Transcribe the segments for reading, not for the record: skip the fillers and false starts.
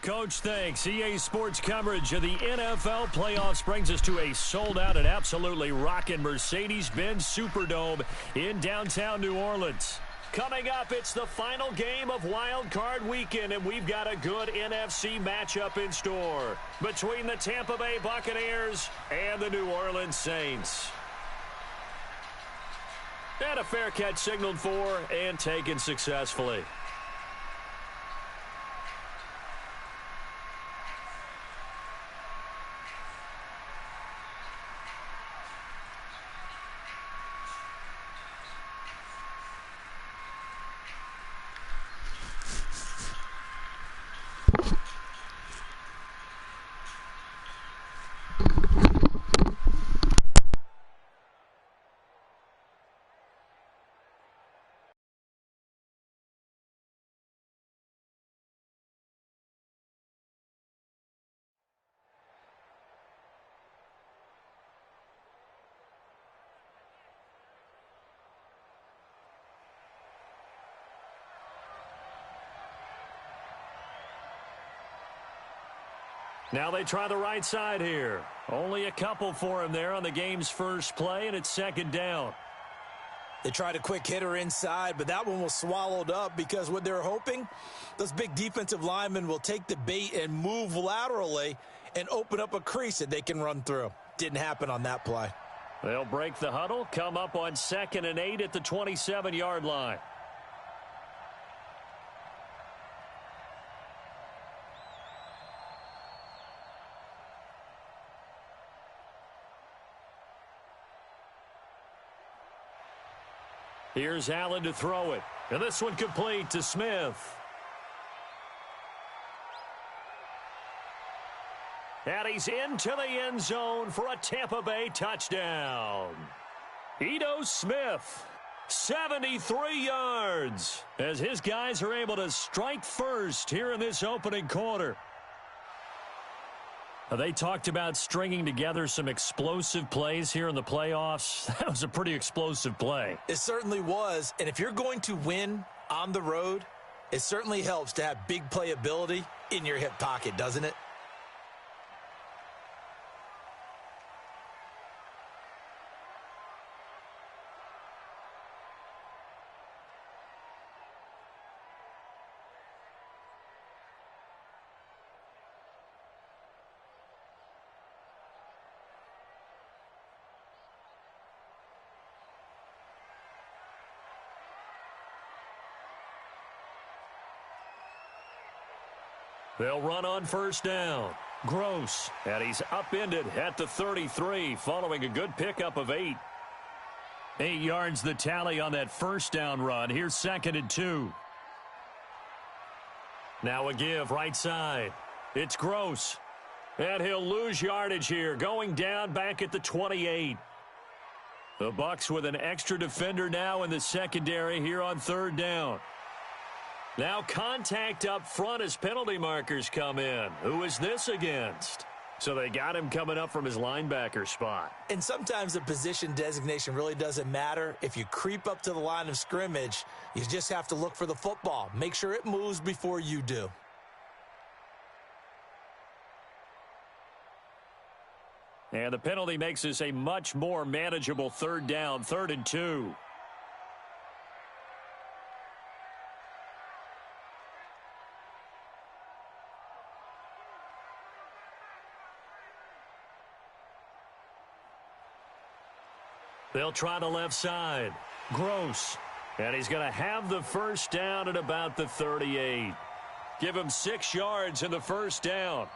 Coach, thanks. EA Sports coverage of the NFL playoffs brings us to a sold-out and absolutely rocking Mercedes-Benz Superdome in downtown New Orleans. Coming up, it's the final game of Wild Card Weekend, and we've got a good NFC matchup in store between the Tampa Bay Buccaneers and the New Orleans Saints. And a fair catch signaled for and taken successfully. Now they try the right side here. Only a couple for him there on the game's first play, and it's second down. They tried a quick hitter inside, but that one was swallowed up because what they're hoping, those big defensive linemen will take the bait and move laterally and open up a crease that they can run through. Didn't happen on that play. They'll break the huddle, come up on 2nd and 8 at the 27-yard line. Here's Allen to throw it. And this one complete to Smith. And he's into the end zone for a Tampa Bay touchdown. Ito Smith, 73 yards, as his guys are able to strike first here in this opening quarter. They talked about stringing together some explosive plays here in the playoffs. That was a pretty explosive play. It certainly was. And if you're going to win on the road, it certainly helps to have big playability in your hip pocket, doesn't it? They'll run on first down. Gross, and he's upended at the 33 following a good pickup of 8. 8 yards the tally on that first down run. Here's 2nd and 2. Now a give right side. It's Gross. And he'll lose yardage here, going down back at the 28. The Bucs with an extra defender now in the secondary here on 3rd down. Now contact up front as penalty markers come in. Who is this against? So they got him coming up from his linebacker spot. And sometimes the position designation really doesn't matter. If you creep up to the line of scrimmage, you just have to look for the football. Make sure it moves before you do. And the penalty makes this a much more manageable 3rd down, 3rd and 2. They'll try the left side. Gross. And he's going to have the first down at about the 38. Give him 6 yards in the first down.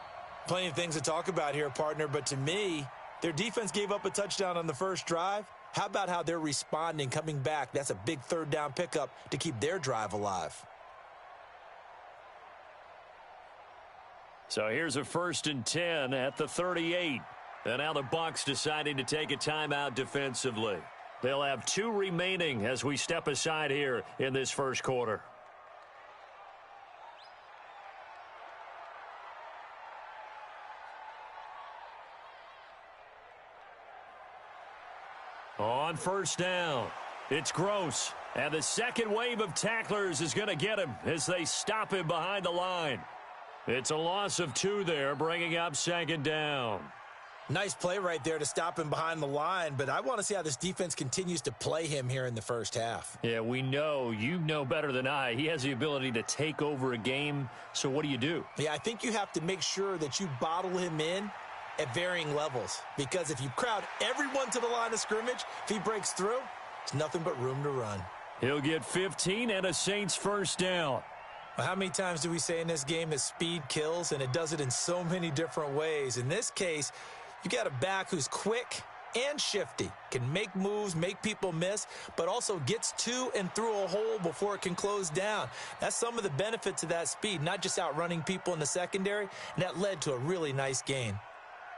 Plenty of things to talk about here, partner, but to me, their defense gave up a touchdown on the first drive. How about how they're responding, coming back? That's a big 3rd down pickup to keep their drive alive. So here's a 1st and 10 at the 38. And now the Bucs deciding to take a timeout defensively. They'll have 2 remaining as we step aside here in this first quarter. On first down, it's Gross. And the second wave of tacklers is going to get him as they stop him behind the line. It's a loss of 2 there, bringing up second down. Nice play right there to stop him behind the line, but I want to see how this defense continues to play him here in the first half. Yeah, we know. You know better than I. He has the ability to take over a game, so what do? Yeah, I think you have to make sure that you bottle him in at varying levels, because if you crowd everyone to the line of scrimmage, if he breaks through, there's nothing but room to run. He'll get 15 and a Saints first down. Well, how many times do we say in this game that speed kills, and it does it in so many different ways? In this case, you got a back who's quick and shifty, can make moves, make people miss, but also gets to and through a hole before it can close down. That's some of the benefits of that speed, not just outrunning people in the secondary, and that led to a really nice gain.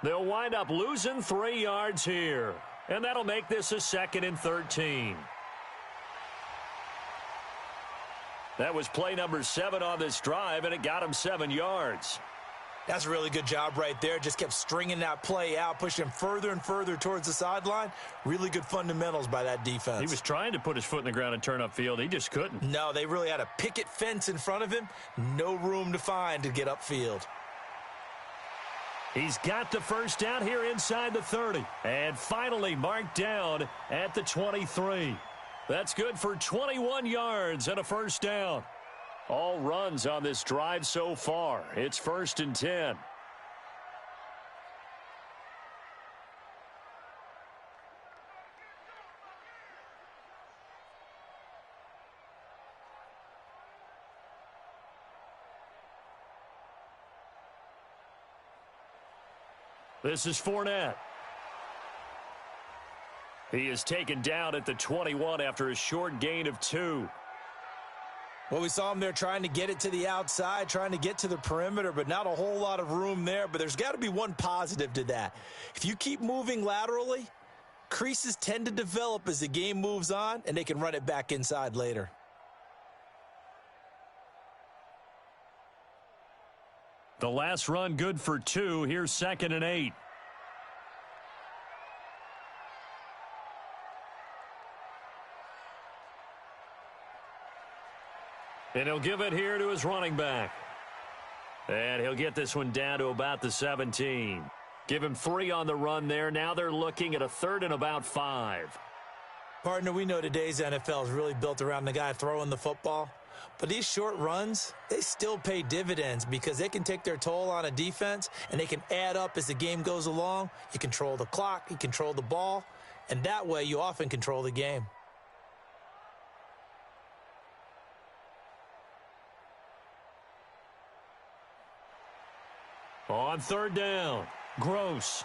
They'll wind up losing 3 yards here, and that'll make this a 2nd and 13. That was play number 7 on this drive, and it got him 7 yards. That's a really good job right there. Just kept stringing that play out, pushing him further and further towards the sideline. Really good fundamentals by that defense. He was trying to put his foot in the ground and turn upfield. He just couldn't. No, they really had a picket fence in front of him. No room to find to get upfield. He's got the first down here inside the 30. And finally marked down at the 23. That's good for 21 yards and a first down. All runs on this drive so far. It's 1st and 10. This is Fournette. He is taken down at the 21 after a short gain of 2. Well, we saw him there trying to get it to the outside, trying to get to the perimeter, but not a whole lot of room there. But there's got to be one positive to that. If you keep moving laterally, creases tend to develop as the game moves on, and they can run it back inside later. The last run good for 2. Here's 2nd and 8. And he'll give it here to his running back. And he'll get this one down to about the 17. Give him 3 on the run there. Now they're looking at a 3rd and about 5. Partner, we know today's NFL is really built around the guy throwing the football. But these short runs, they still pay dividends because they can take their toll on a defense, and they can add up as the game goes along. You control the clock, you control the ball, and that way you often control the game. On 3rd down, Gross.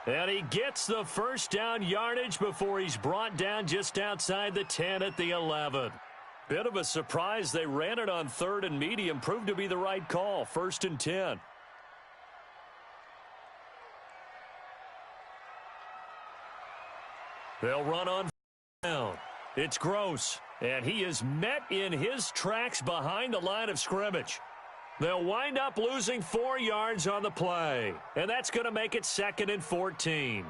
And he gets the first down yardage before he's brought down just outside the 10 at the 11. Bit of a surprise. They ran it on 3rd and medium. Proved to be the right call. 1st and 10. They'll run on down. It's Gross. And he is met in his tracks behind the line of scrimmage. They'll wind up losing 4 yards on the play. And that's going to make it 2nd and 14.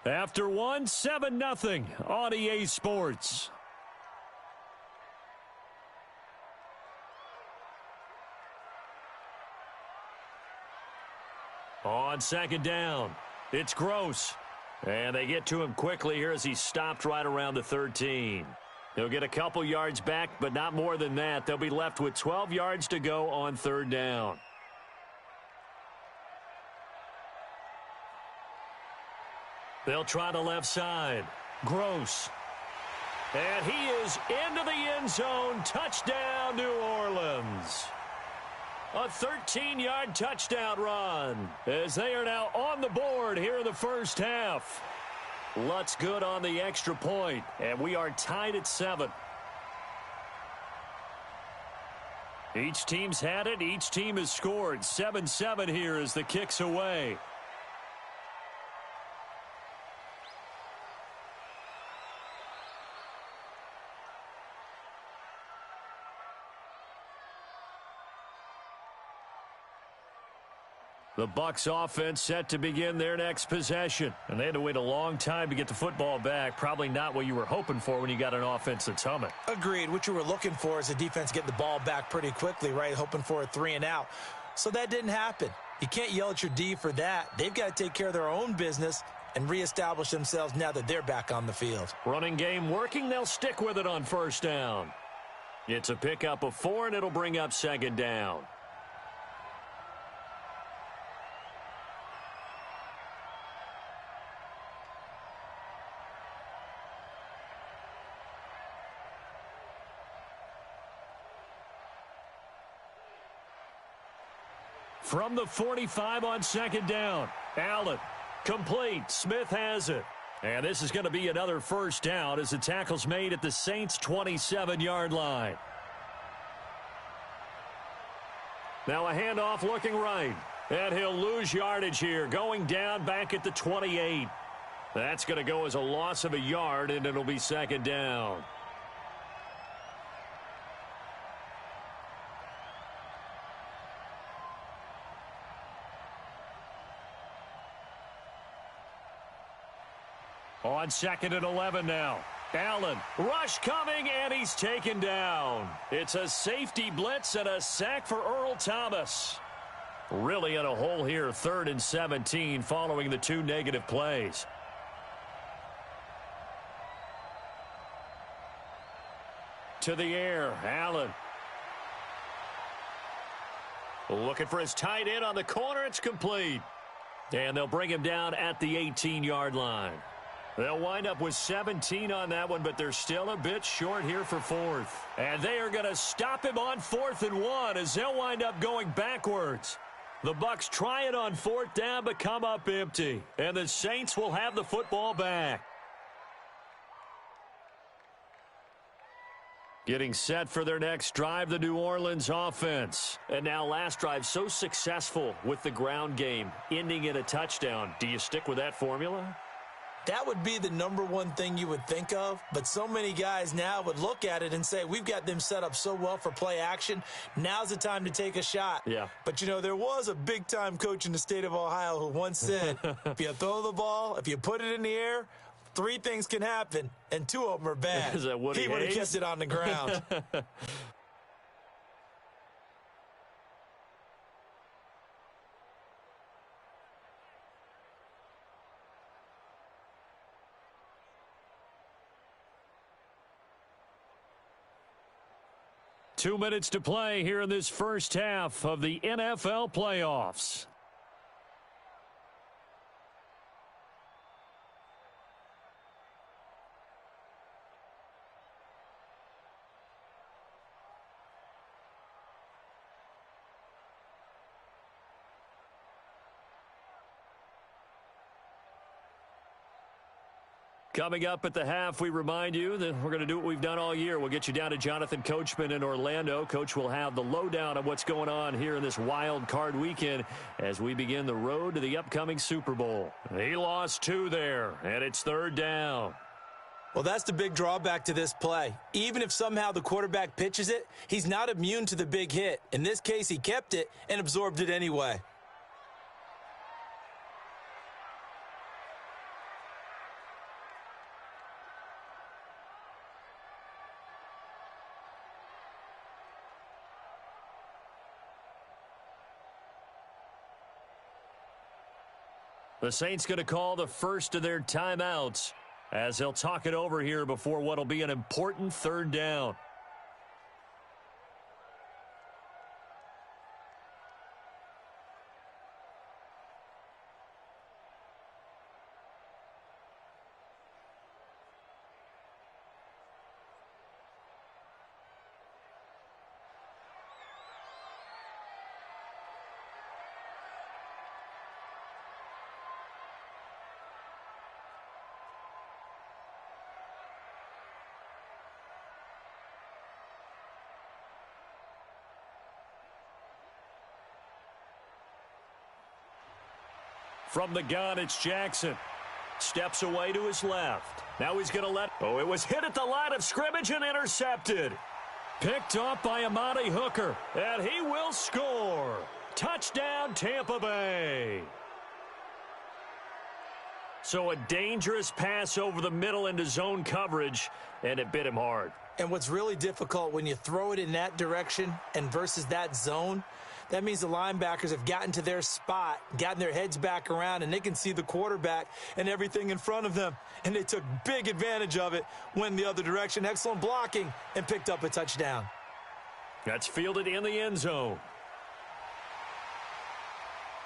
After 1, 7-0 on EA Sports. On 2nd down, it's Gross. And they get to him quickly here as he stopped right around the 13. He'll get a couple yards back, but not more than that. They'll be left with 12 yards to go on 3rd down. They'll try the left side. Gross. And he is into the end zone. Touchdown, New Orleans. A 13-yard touchdown run as they are now on the board here in the first half. Lutz good on the extra point, and we are tied at 7. Each team's had it. Each team has scored. 7-7 here as the kick's away. The Bucs offense set to begin their next possession. And they had to wait a long time to get the football back. Probably not what you were hoping for when you got an offense that's humming. Agreed. What you were looking for is the defense getting the ball back pretty quickly, right? Hoping for a 3 and out. So that didn't happen. You can't yell at your D for that. They've got to take care of their own business and reestablish themselves now that they're back on the field. Running game working. They'll stick with it on first down. It's a pickup of 4, and it'll bring up second down. From the 45 on second down, Allen, complete. Smith has it. And this is going to be another first down as the tackle's made at the Saints' 27-yard line. Now a handoff looking right. And he'll lose yardage here, going down back at the 28. That's going to go as a loss of a yard, and it'll be second down. On second and 11 now. Allen, rush coming, and he's taken down. It's a safety blitz and a sack for Earl Thomas. Really in a hole here, 3rd and 17 following the 2 negative plays. To the air, Allen. Looking for his tight end on the corner. It's complete. And they'll bring him down at the 18-yard line. They'll wind up with 17 on that one, but they're still a bit short here for 4th. And they are going to stop him on 4th and 1 as they'll wind up going backwards. The Bucs try it on 4th down, but come up empty. And the Saints will have the football back. Getting set for their next drive, the New Orleans offense. And now last drive so successful with the ground game, ending in a touchdown. Do you stick with that formula? That would be the number one thing you would think of, but so many guys now would look at it and say, we've got them set up so well for play action. Now's the time to take a shot. Yeah. But, you know, there was a big-time coach in the state of Ohio who once said, if you throw the ball, if you put it in the air, 3 things can happen, and 2 of them are bad. Is that Woody He would have Hayes? kept it on the ground. 2 minutes to play here in this first half of the NFL playoffs. Coming up at the half, we remind you that we're going to do what we've done all year. We'll get you down to Jonathan Coachman in Orlando. Coach will have the lowdown of what's going on here in this wild card weekend as we begin the road to the upcoming Super Bowl. He lost 2 there, and it's 3rd down. Well, that's the big drawback to this play. Even if somehow the quarterback pitches it, he's not immune to the big hit. In this case, he kept it and absorbed it anyway. The Saints going to call the first of their timeouts as they'll talk it over here before what will be an important 3rd down. From the gun, it's Jackson. Steps away to his left. Now he's going to let... Oh, it was hit at the line of scrimmage and intercepted. Picked off by Amani Hooker. And he will score. Touchdown, Tampa Bay. So a dangerous pass over the middle into zone coverage, and it bit him hard. And what's really difficult when you throw it in that direction and versus that zone, that means the linebackers have gotten to their spot, gotten their heads back around, and they can see the quarterback and everything in front of them. And they took big advantage of it, went the other direction. Excellent blocking, and picked up a touchdown. That's fielded in the end zone.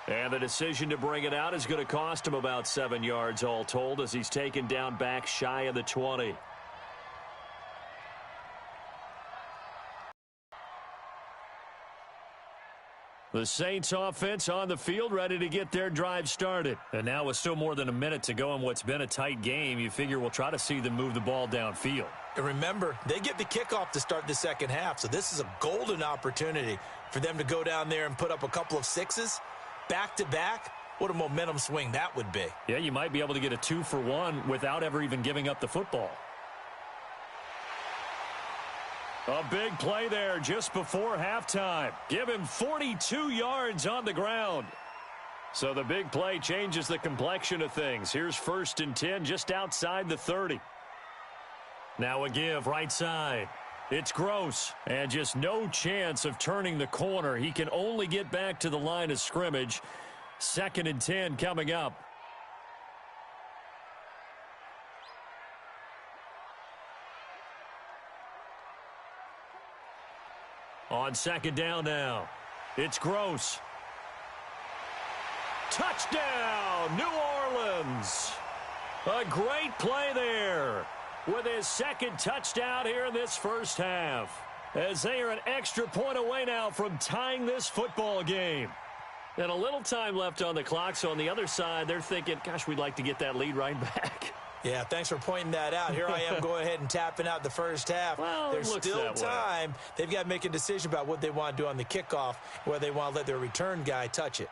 And the decision to bring it out is going to cost him about 7 yards all told as he's taken down back shy of the 20. The Saints offense on the field ready to get their drive started. And now with still more than a minute to go in what's been a tight game, you figure we'll try to see them move the ball downfield. And remember, they get the kickoff to start the second half, so this is a golden opportunity for them to go down there and put up a couple of sixes back-to-back. What a momentum swing that would be. Yeah, you might be able to get a 2-for-1 without ever even giving up the football. A big play there just before halftime. Give him 42 yards on the ground. So the big play changes the complexion of things. Here's 1st and 10 just outside the 30. Now a give right side. It's Gross, and just no chance of turning the corner. He can only get back to the line of scrimmage. 2nd and 10 coming up. On 2nd down now, it's Gross. Touchdown, New Orleans. A great play there with his 2nd touchdown here in this first half, as they are an extra point away now from tying this football game. And a little time left on the clock, so on the other side, they're thinking, gosh, we'd like to get that lead right back. Yeah, thanks for pointing that out. Here I am going ahead and tapping out the first half. Well, there's still time. They've got to make a decision about what they want to do on the kickoff, whether they want to let their return guy touch it.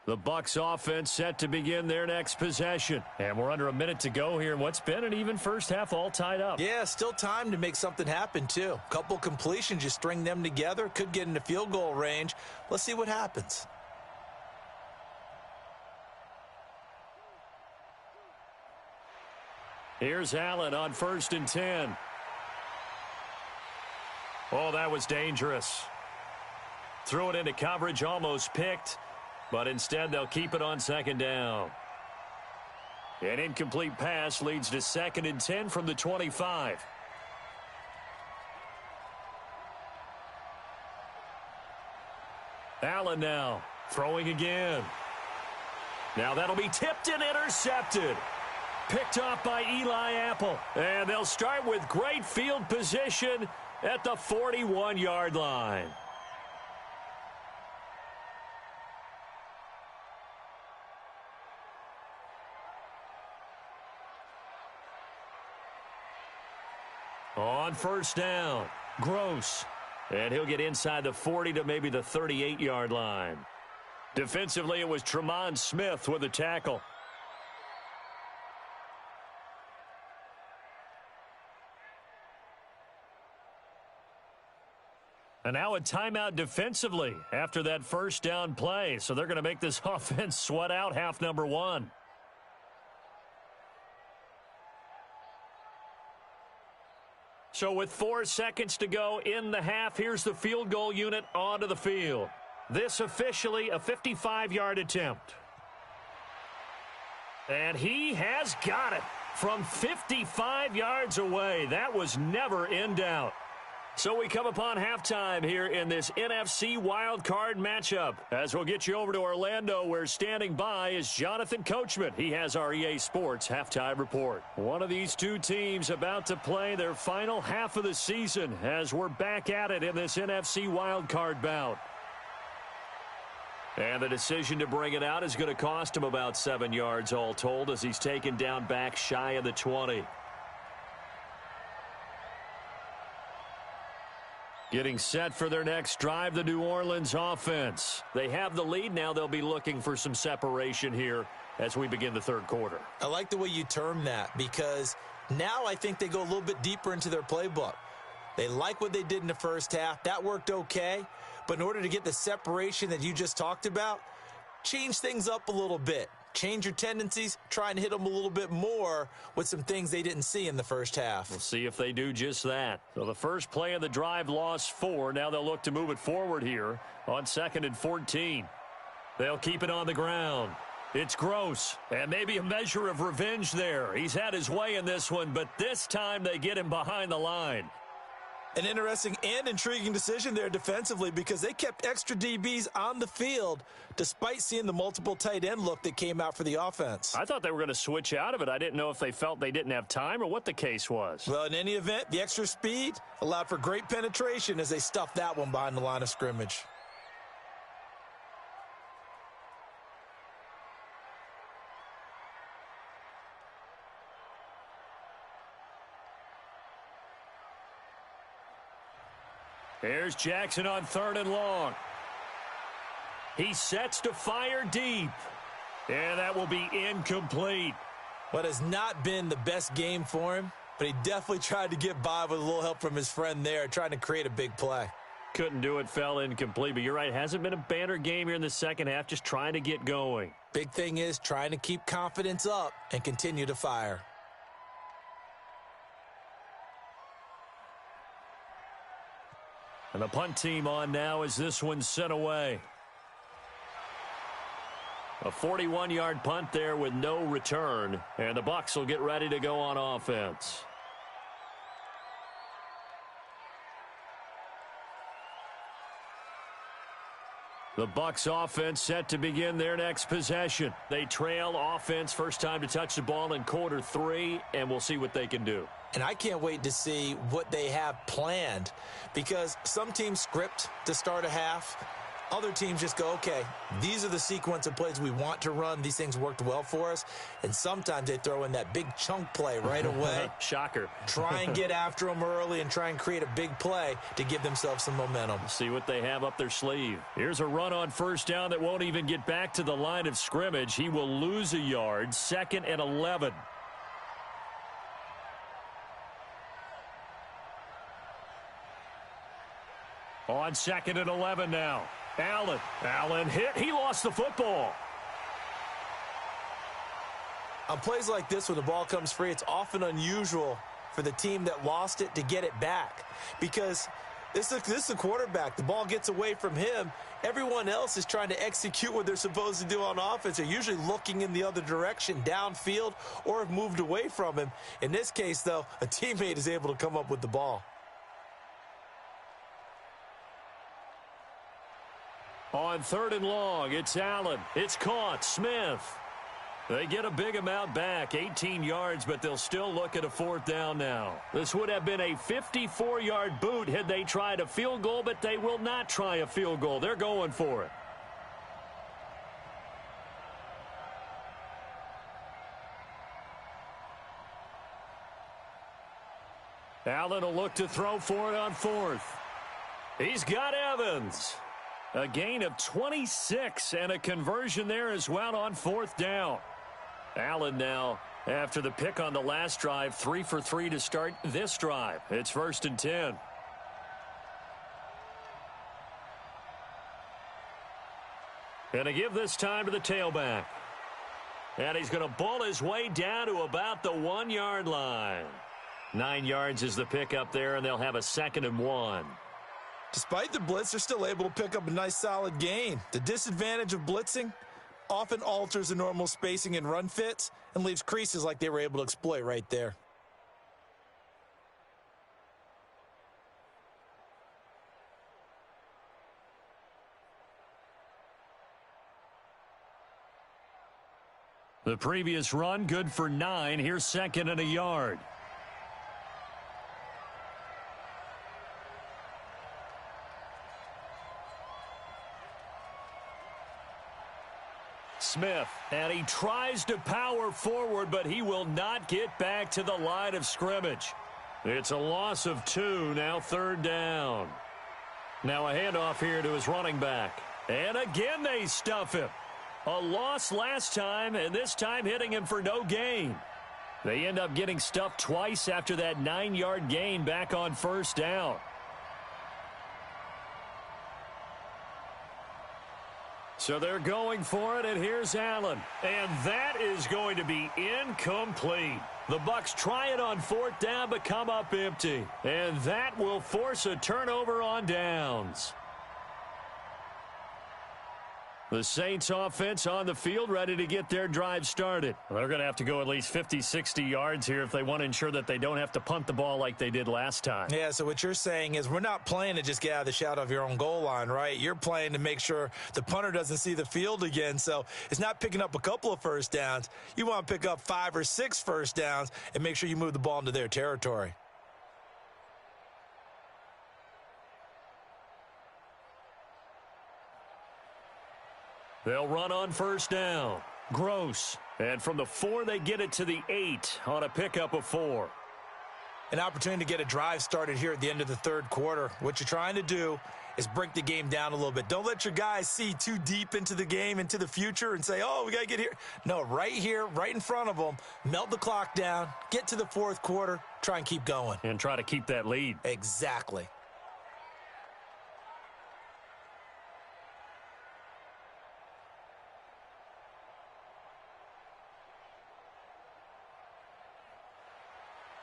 The Bucs offense set to begin their next possession. And we're under a minute to go here in what's been an even first half all tied up. Yeah, still time to make something happen, too. Couple completions, you string them together, could get into field goal range. Let's see what happens. Here's Allen on 1st and 10. Oh, that was dangerous. Threw it into coverage, almost picked. But instead, they'll keep it on 2nd down. An incomplete pass leads to 2nd and 10 from the 25. Allen now throwing again. Now that'll be tipped and intercepted. Picked off by Eli Apple. And they'll start with great field position at the 41-yard line. On 1st down, Gross. And he'll get inside the 40 to maybe the 38-yard line. Defensively, it was Tremont Smith with a tackle. And now a timeout defensively after that 1st down play. So they're going to make this offense sweat out half number 1. So with 4 seconds to go in the half, here's the field goal unit onto the field. This officially a 55-yard attempt. And he has got it from 55 yards away. That was never in doubt. So we come upon halftime here in this NFC wildcard matchup. As we'll get you over to Orlando, where standing by is Jonathan Coachman. He has our EA Sports halftime report. One of these two teams about to play their final half of the season as we're back at it in this NFC wildcard bout. And the decision to bring it out is going to cost him about 7 yards all told as he's taken down back shy of the 20. Getting set for their next drive, the New Orleans offense. They have the lead. Now they'll be looking for some separation here as we begin the third quarter. I like the way you term that, because now I think they go a little bit deeper into their playbook. They like what they did in the first half. That worked okay. But in order to get the separation that you just talked about, change things up a little bit. Change your tendencies, try and hit them a little bit more with some things they didn't see in the first half. We'll see if they do just that. So the first play of the drive lost 4. Now they'll look to move it forward here on 2nd and 14. They'll keep it on the ground. It's Gross, and maybe a measure of revenge there. He's had his way in this one, but this time they get him behind the line. An interesting and intriguing decision there defensively, because they kept extra DBs on the field despite seeing the multiple tight end look that came out for the offense. I thought they were going to switch out of it. I didn't know if they felt they didn't have time or what the case was. Well, in any event, the extra speed allowed for great penetration as they stuffed that one behind the line of scrimmage. Here's Jackson on 3rd and long. He sets to fire deep. And that will be incomplete. What has not been the best game for him, but he definitely tried to get by with a little help from his friend there, trying to create a big play. Couldn't do it, fell incomplete. But you're right, hasn't been a banner game here in the second half, just trying to get going. Big thing is trying to keep confidence up and continue to fire. And the punt team on now as this one's sent away. A 41-yard punt there with no return. And the Bucs will get ready to go on offense. The Bucs offense set to begin their next possession. They trail offense, first time to touch the ball in quarter 3, and we'll see what they can do. And I can't wait to see what they have planned, because some teams script to start a half. Other teams just go, okay, these are the sequence of plays we want to run. These things worked well for us. And sometimes they throw in that big chunk play right away. Shocker. Try and get after them early and try and create a big play to give themselves some momentum. See what they have up their sleeve. Here's a run on first down that won't even get back to the line of scrimmage. He will lose a yard, 2nd and 11. On 2nd and 11 now. Allen hit. He lost the football. On plays like this, when the ball comes free, it's often unusual for the team that lost it to get it back, because this is a quarterback. The ball gets away from him. Everyone else is trying to execute what they're supposed to do on offense. They're usually looking in the other direction, downfield, or have moved away from him. In this case, though, a teammate is able to come up with the ball. On 3rd and long, it's Allen. It's caught. Smith. They get a big amount back, 18 yards, but they'll still look at a 4th down now. This would have been a 54-yard boot had they tried a field goal, but they will not try a field goal. They're going for it. Allen will look to throw for it on 4th. He's got Evans. A gain of 26 and a conversion there as well on 4th down. Allen now, after the pick on the last drive, 3 for 3 to start this drive. It's 1st and 10. And to give this time to the tailback. And he's going to ball his way down to about the 1-yard line. 9 yards is the pickup there, and they'll have a 2nd and 1. Despite the blitz, they're still able to pick up a nice solid gain. The disadvantage of blitzing often alters the normal spacing and run fits and leaves creases like they were able to exploit right there. The previous run, good for 9. Here's 2nd and a yard. Smith, and he tries to power forward, but he will not get back to the line of scrimmage. It's a loss of 2, now 3rd down. Now a handoff here to his running back. And again they stuff him. A loss last time, and this time hitting him for no gain. They end up getting stuffed twice after that 9-yard gain back on first down. So they're going for it, and here's Allen. And that is going to be incomplete. The Bucs try it on fourth down, but come up empty. And that will force a turnover on downs. The Saints offense on the field ready to get their drive started. They're going to have to go at least 50, 60 yards here if they want to ensure that they don't have to punt the ball like they did last time. Yeah, so what you're saying is we're not playing to just get out of the shadow of your own goal line, right? You're playing to make sure the punter doesn't see the field again. So it's not picking up a couple of first downs. You want to pick up 5 or 6 first downs and make sure you move the ball into their territory. They'll run on first down. Gross. And from the 4, they get it to the 8 on a pickup of 4. An opportunity to get a drive started here at the end of the third quarter. What you're trying to do is break the game down a little bit. Don't let your guys see too deep into the game, into the future, and say, oh, we got to get here. No, right here, right in front of them, melt the clock down, get to the fourth quarter, try and keep going. And try to keep that lead. Exactly.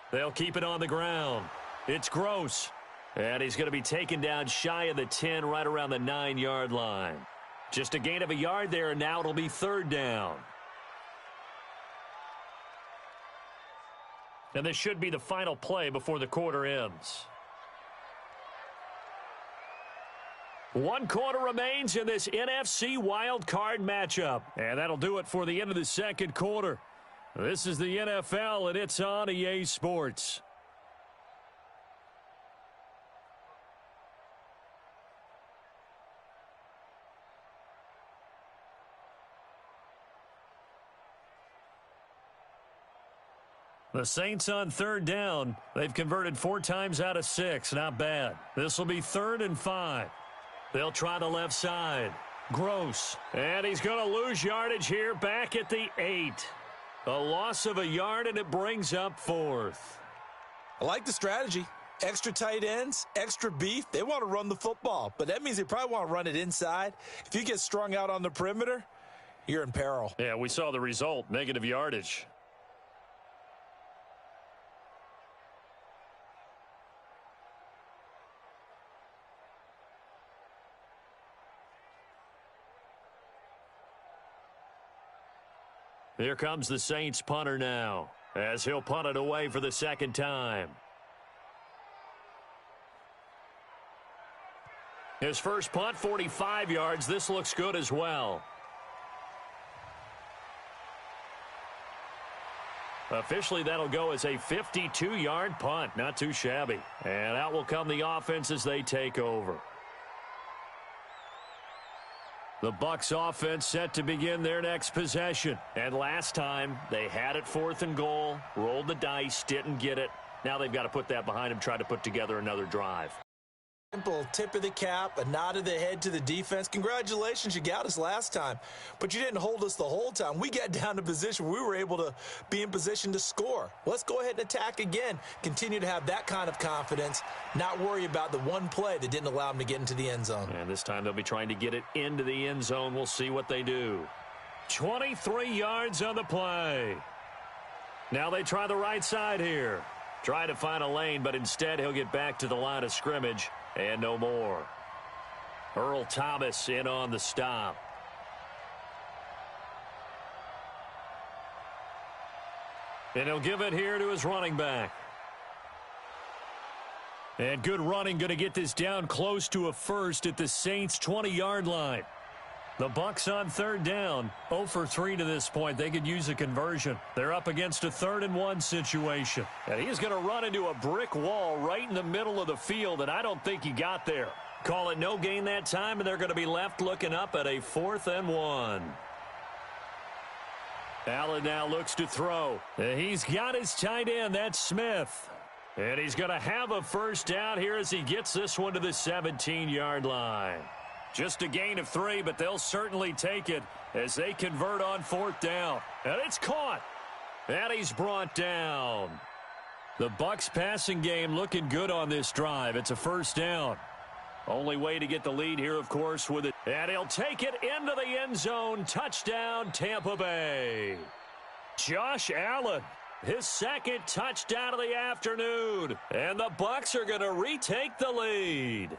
They'll keep it on the ground. It's Gross. And he's going to be taken down shy of the 10, right around the 9-yard line. Just a gain of a yard there, and now it'll be third down. And this should be the final play before the quarter ends. 1 quarter remains in this NFC Wild Card matchup. And that'll do it for the end of the second quarter. This is the NFL, and it's on EA Sports. The Saints on third down. They've converted 4 times out of 6. Not bad. This will be 3rd and 5. They'll try the left side. Gross. And he's going to lose yardage here back at the 8. A loss of a yard, and it brings up 4th. I like the strategy. Extra tight ends, extra beef. They want to run the football, but that means they probably want to run it inside. If you get strung out on the perimeter, you're in peril. Yeah, we saw the result, negative yardage. Here comes the Saints punter now, as he'll punt it away for the second time. His first punt, 45 yards. This looks good as well. Officially, that'll go as a 52-yard punt. Not too shabby. And out will come the offense as they take over. The Bucs offense set to begin their next possession. And last time, they had it 4th and goal, rolled the dice, didn't get it. Now they've got to put that behind them, try to put together another drive. Simple tip of the cap, a nod of the head to the defense. Congratulations, you got us last time, but you didn't hold us the whole time. We got down to position. We were able to be in position to score. Let's go ahead and attack again. Continue to have that kind of confidence, not worry about the one play that didn't allow them to get into the end zone. And this time they'll be trying to get it into the end zone. We'll see what they do. 23 yards on the play. Now they try the right side here. Try to find a lane, but instead he'll get back to the line of scrimmage. And no more. Earl Thomas in on the stop. And he'll give it here to his running back. And good running, going to get this down close to a first at the Saints' 20-yard line. The Bucs on third down, 0 for 3 to this point. They could use a conversion. They're up against a 3rd and 1 situation. And he's going to run into a brick wall right in the middle of the field, and I don't think he got there. Call it no gain that time, and they're going to be left looking up at a 4th and 1. Allen now looks to throw. He's got his tight end. That's Smith. And he's going to have a first down here as he gets this one to the 17-yard line. Just a gain of 3, but they'll certainly take it as they convert on 4th down. And it's caught. And he's brought down. The Bucs passing game looking good on this drive. It's a first down. Only way to get the lead here, of course, with it. And he'll take it into the end zone. Touchdown, Tampa Bay. Josh Allen, his second touchdown of the afternoon. And the Bucs are going to retake the lead.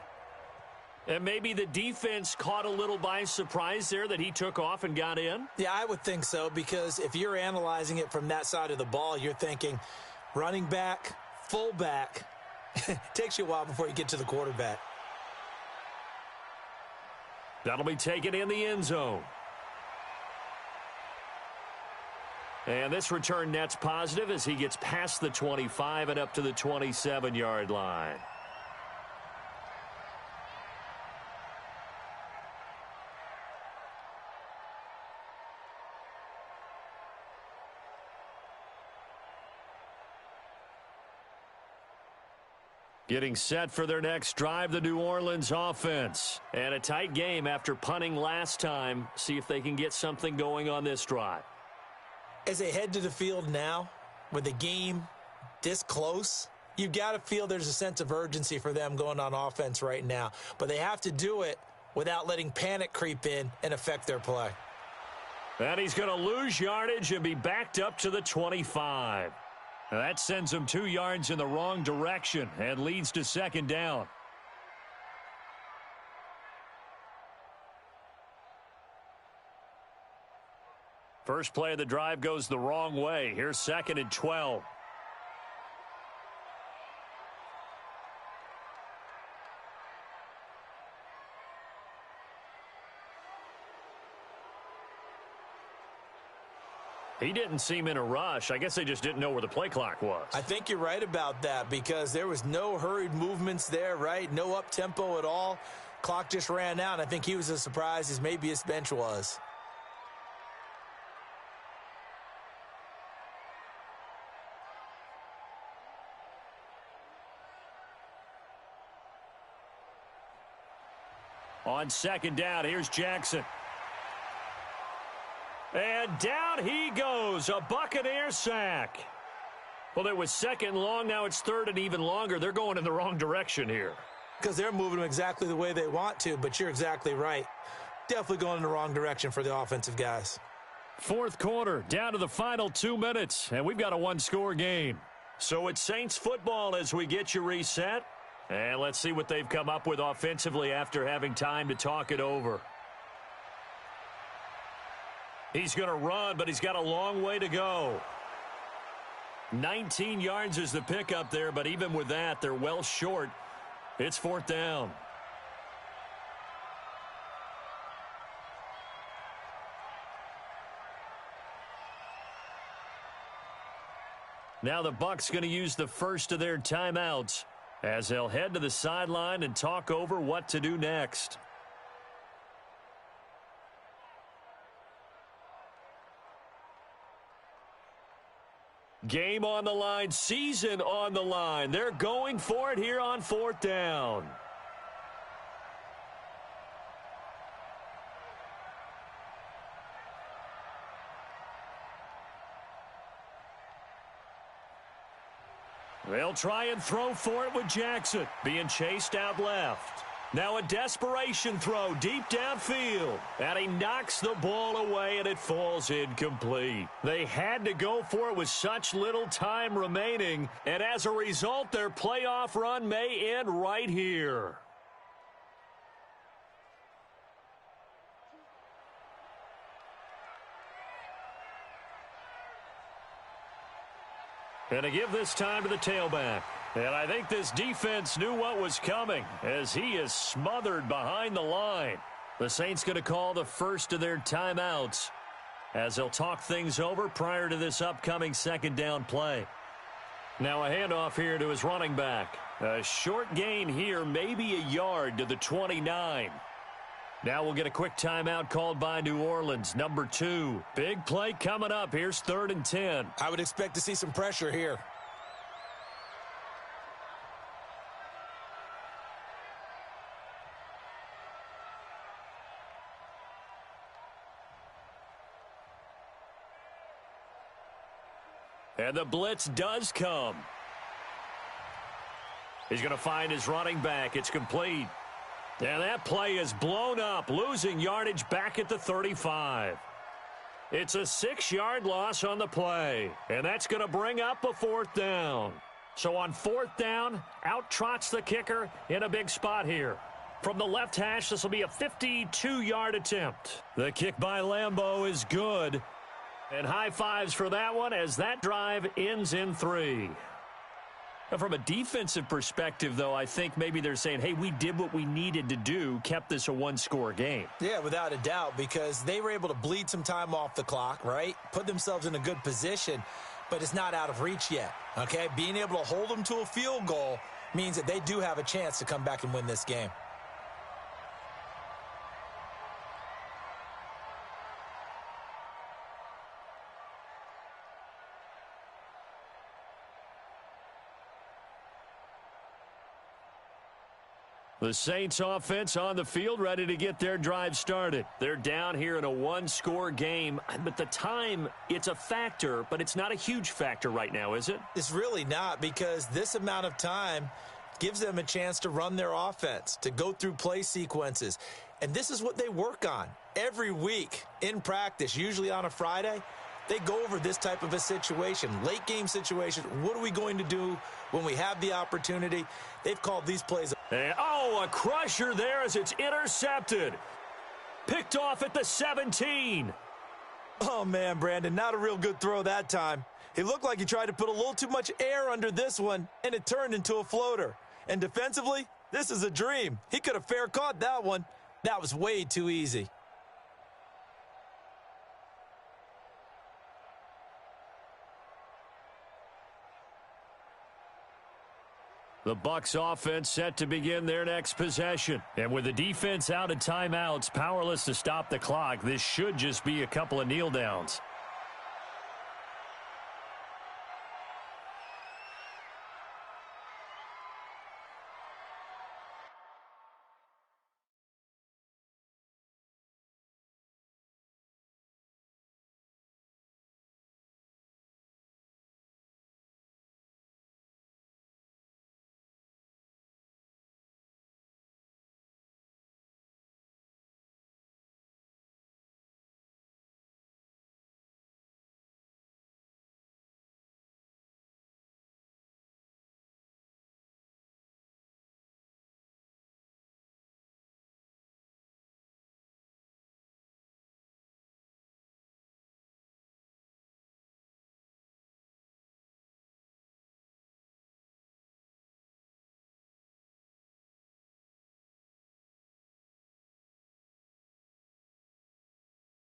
And maybe the defense caught a little by surprise there that he took off and got in? Yeah, I would think so, because if you're analyzing it from that side of the ball, you're thinking running back, fullback. It takes you a while before you get to the quarterback. That'll be taken in the end zone. And this return net's positive as he gets past the 25 and up to the 27-yard line. Getting set for their next drive, the New Orleans offense. And a tight game after punting last time. See if they can get something going on this drive. As they head to the field now, with the game this close, you've got to feel there's a sense of urgency for them going on offense right now. But they have to do it without letting panic creep in and affect their play. And he's going to lose yardage and be backed up to the 25. Now that sends him 2 yards in the wrong direction and leads to second down. First play of the drive goes the wrong way. Here's 2nd and 12. He didn't seem in a rush. I guess they just didn't know where the play clock was. I think you're right about that, because there was no hurried movements there, right? No up-tempo at all. Clock just ran out, and I think he was as surprised as maybe his bench was. On second down, here's Jackson. And down he goes, a Buccaneer sack. Well, it was 2nd and long, now it's 3rd and even longer. They're going in the wrong direction here. Because they're moving them exactly the way they want to, but you're exactly right. Definitely going in the wrong direction for the offensive guys. 4th quarter, down to the final 2 minutes, and we've got a 1-score game. So it's Saints football as we get you reset. And let's see what they've come up with offensively after having time to talk it over. He's going to run, but he's got a long way to go. 19 yards is the pickup there, but even with that, they're well short. It's 4th down. Now the Bucs going to use the first of their timeouts as they'll head to the sideline and talk over what to do next. Game on the line, season on the line. They're going for it here on 4th down. They'll try and throw for it with Jackson, being chased out left. Now a desperation throw deep downfield. And he knocks the ball away, and it falls incomplete. They had to go for it with such little time remaining. And as a result, their playoff run may end right here. And to give this time to the tailback. And I think this defense knew what was coming as he is smothered behind the line. The Saints going to call the first of their timeouts as they'll talk things over prior to this upcoming 2nd down play. Now a handoff here to his running back. A short gain here, maybe a yard to the 29. Now we'll get a quick timeout called by New Orleans, number 2. Big play coming up. Here's 3rd and 10. I would expect to see some pressure here. And the blitz does come. He's going to find his running back. It's complete. And that play is blown up, losing yardage back at the 35. It's a 6-yard loss on the play, and that's going to bring up a 4th down. So on 4th down, out trots the kicker in a big spot here. From the left hash, this will be a 52-yard attempt. The kick by Lambeau is good. And high fives for that one as that drive ends in 3. From a defensive perspective, though, I think maybe they're saying, hey, we did what we needed to do, kept this a 1-score game. Yeah, without a doubt, because they were able to bleed some time off the clock, right? Put themselves in a good position, but it's not out of reach yet, okay? Being able to hold them to a field goal means that they do have a chance to come back and win this game. The Saints offense on the field, ready to get their drive started. They're down here in a 1-score game, but the time, it's a factor, but it's not a huge factor right now, is it? It's really not, because this amount of time gives them a chance to run their offense, to go through play sequences. And this is what they work on every week in practice, usually on a Friday. They go over this type of a situation, late game situation. What are we going to do when we have the opportunity? They've called these plays. And, a crusher there as it's intercepted. Picked off at the 17. Oh, man, Brandon, not a real good throw that time. He looked like he tried to put a little too much air under this one, and it turned into a floater. And defensively, this is a dream. He could have fair caught that one. That was way too easy. The Bucs offense set to begin their next possession. And with the defense out of timeouts, powerless to stop the clock, this should just be a couple of kneel downs.